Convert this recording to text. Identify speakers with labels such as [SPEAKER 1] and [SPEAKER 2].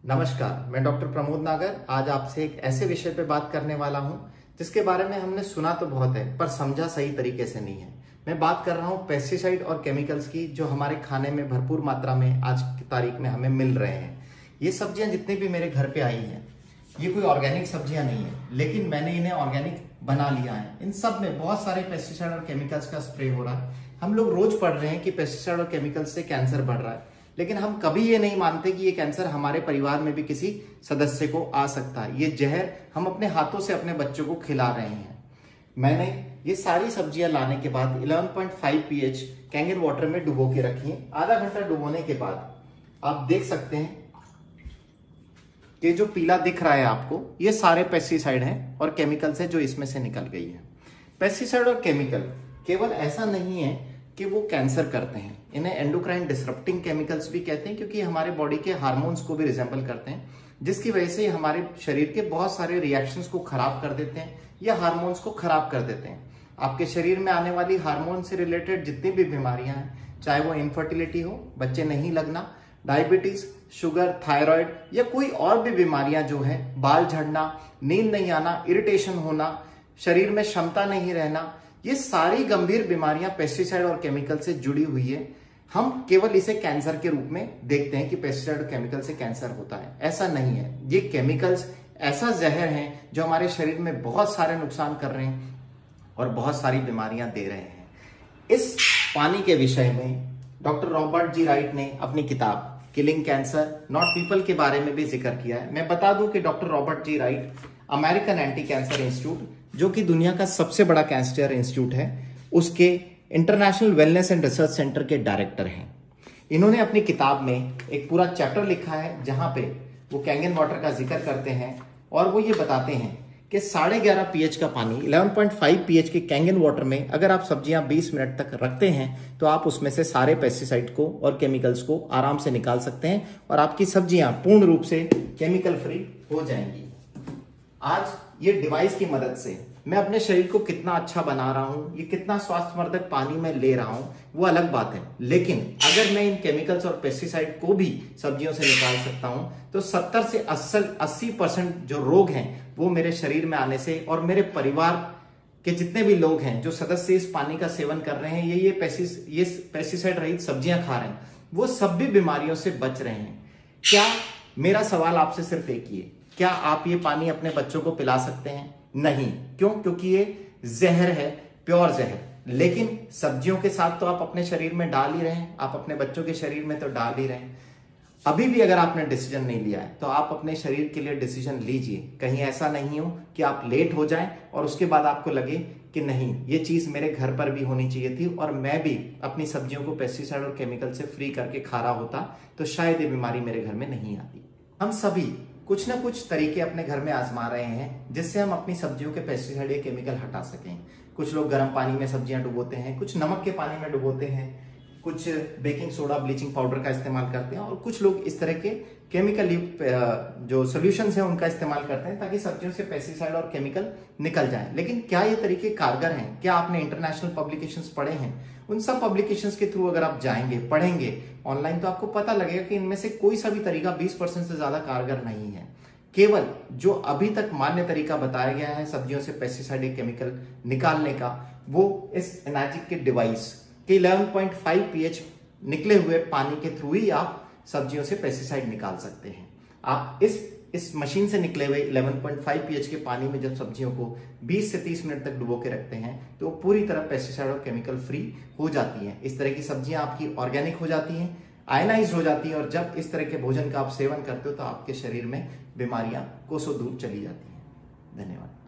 [SPEAKER 1] नमस्कार, मैं डॉक्टर प्रमोद नागर आज आपसे एक ऐसे विषय पे बात करने वाला हूं जिसके बारे में हमने सुना तो बहुत है पर समझा सही तरीके से नहीं है। मैं बात कर रहा हूं पेस्टिसाइड और केमिकल्स की जो हमारे खाने में भरपूर मात्रा में आज की तारीख में हमें मिल रहे हैं। ये सब्जियां जितनी भी मेरे घर पे आई हैं, ये कोई ऑर्गेनिक सब्जियां नहीं है, लेकिन मैंने इन्हें ऑर्गेनिक बना लिया है। इन सब में बहुत सारे पेस्टिसाइड और केमिकल्स का स्प्रे हो रहा है। हम लोग रोज पढ़ रहे हैं कि पेस्टिसाइड और केमिकल्स से कैंसर बढ़ रहा है, लेकिन हम कभी ये नहीं मानते कि ये कैंसर हमारे परिवार में भी किसी सदस्य को आ सकता है। ये जहर हम अपने हाथों से अपने बच्चों को खिला रहे हैं। मैंने ये सारी सब्जियां लाने के बाद 11.5 pH कैंगन वाटर में डुबो के रखी है। आधा घंटा डुबोने के बाद आप देख सकते हैं कि जो पीला दिख रहा है आपको, ये सारे पेस्टिसाइड हैं और केमिकल्स है जो इसमें से निकल गई है। पेस्टिसाइड और केमिकल केवल ऐसा नहीं है कि वो कैंसर करते हैं, इन्हें एंडोक्राइन डिसरप्टिंग केमिकल्स भी कहते हैं, क्योंकि हमारे बॉडी के हार्मोन्स को भी रिजेंबल करते हैं, जिसकी वजह से हमारे शरीर के बहुत सारे रिएक्शंस को खराब कर देते हैं या हार्मोन्स को खराब कर देते हैं। आपके शरीर में आने वाली हार्मोन से रिलेटेड जितनी भी बीमारियां हैं, चाहे वो इनफर्टिलिटी हो, बच्चे नहीं लगना, डायबिटीज, शुगर, थायराइड या कोई और भी बीमारियां जो है, बाल झड़ना, नींद नहीं आना, इरिटेशन होना, शरीर में क्षमता नहीं रहना, ये सारी गंभीर बीमारियां पेस्टिसाइड और केमिकल से जुड़ी हुई है। हम केवल इसे कैंसर के रूप में देखते हैं कि पेस्टिसाइड और केमिकल से कैंसर होता है, ऐसा नहीं है। ये केमिकल्स ऐसा जहर है जो हमारे शरीर में बहुत सारे नुकसान कर रहे हैं और बहुत सारी बीमारियां दे रहे हैं। इस पानी के विषय में डॉक्टर रॉबर्ट जी राइट ने अपनी किताब किलिंग कैंसर नॉट पीपल के बारे में भी जिक्र किया है। मैं बता दूं कि doctor Robert G Wright American anti cancer institute, जो कि दुनिया का सबसे बड़ा कैंसर इंस्टीट्यूट है, उसके international wellness and research centre के डायरेक्टर हैं। इन्होंने अपनी किताब में एक पूरा चैप्टर लिखा है जहां पे वो कैंगन वाटर का जिक्र करते हैं और वो ये बताते हैं कि 11.5 pH का पानी 11.5 pH के कैंगन वाटर में अगर आप सब्जियां 20 मिनट तक रखते हैं तो आप उसमें से सारे पेस्टिसाइड को और केमिकल्स को आराम से निकाल सकते हैं और आपकी सब्जियां पूर्ण रूप से केमिकल फ्री हो जाएंगी। आज ये डिवाइस की मदद से मैं अपने शरीर को कितना अच्छा बना रहा हूं, ये कितना स्वास्थ्यवर्धक पानी मैं ले रहा हूं, वो अलग बात है। लेकिन अगर मैं इन केमिकल्स और पेस्टिसाइड को भी सब्जियों से निकाल सकता हूं तो 70 से 80% जो रोग हैं वो मेरे शरीर में आने से और मेरे परिवार के जितने भी लोग हैं जो सदस्य इस पानी का सेवन कर रहे हैं, ये पेस्टिसाइड रहित सब्जियां खा रहे हैं, वो सब भी बीमारियों से बच रहे हैं। क्या मेरा सवाल आपसे सिर्फ एक ही है, क्या आप ये पानी अपने बच्चों को पिला सकते हैं? नहीं। क्यों? क्योंकि ये जहर है, प्योर जहर। लेकिन सब्जियों के साथ तो आप अपने शरीर में डाल ही रहे हैं, आप अपने बच्चों के शरीर में तो डाल ही रहे हैं। अभी भी अगर आपने डिसीजन नहीं लिया है तो आप अपने शरीर के लिए डिसीजन लीजिए। कहीं ऐसा नहीं हो कि आप लेट हो जाएं और उसके बाद आपको लगे कि नहीं, ये चीज मेरे घर पर भी होनी चाहिए थी और मैं भी अपनी सब्जियों को पेस्टिसाइड और केमिकल से फ्री करके खा रहा होता तो शायद ये बीमारी मेरे घर में नहीं आती। हम सभी कुछ ना कुछ तरीके अपने घर में आजमा रहे हैं जिससे हम अपनी सब्जियों के पेस्टिसाइड या केमिकल हटा सकें। कुछ लोग गर्म पानी में सब्जियां डुबोते हैं, कुछ नमक के पानी में डुबोते हैं, कुछ बेकिंग सोडा, ब्लीचिंग पाउडर का इस्तेमाल करते हैं और कुछ लोग इस तरह के केमिकल युक्त जो सॉल्यूशंस हैं उनका इस्तेमाल करते हैं ताकि सब्जियों से पेस्टिसाइड और केमिकल निकल जाएं। लेकिन क्या ये तरीके कारगर हैं? क्या आपने इंटरनेशनल पब्लिकेशंस पढ़े हैं? उन सब पब्लिकेशंस के थ्रू अगर आप जाएंगे, पढ़ेंगे ऑनलाइन, तो आपको पता लगेगा कि इनमें से कोई सा भी तरीका 20% से ज्यादा कारगर नहीं है। केवल जो अभी तक मान्य तरीका बताया गया है सब्जियों से पेस्टिसाइड या केमिकल निकालने का, वो इस एनाजिक के डिवाइस के 11.5 pH निकले हुए पानी के थ्रू ही आप सब्जियों से पेस्टिसाइड निकाल सकते हैं। आप इस मशीन से निकले हुए 11.5 pH के पानी में जब सब्जियों को 20 से 30 मिनट तक डुबो के रखते हैं तो पूरी तरह पेस्टिसाइड और केमिकल फ्री हो जाती हैं। इस तरह की सब्जियां आपकी ऑर्गेनिक हो जाती हैं, आयनाइज हो जाती है और जब इस तरह के भोजन का आप सेवन करते हो तो आपके शरीर में बीमारियां कोसों दूर चली जाती हैं। धन्यवाद।